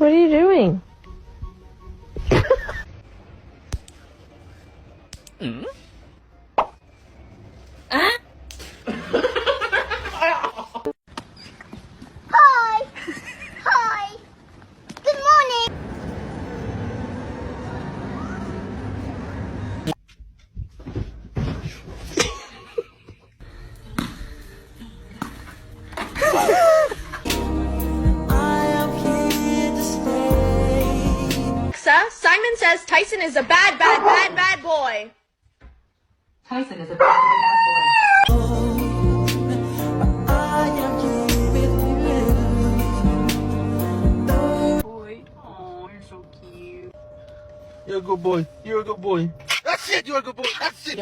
What are you doing? Hi! Hi! Good morning! Alexa, Simon says Tyson is a bad boy. Tyson is a bad boy. Oh, you're so cute. You're a good boy. You're a good boy. That's it. You're a good boy. That's it.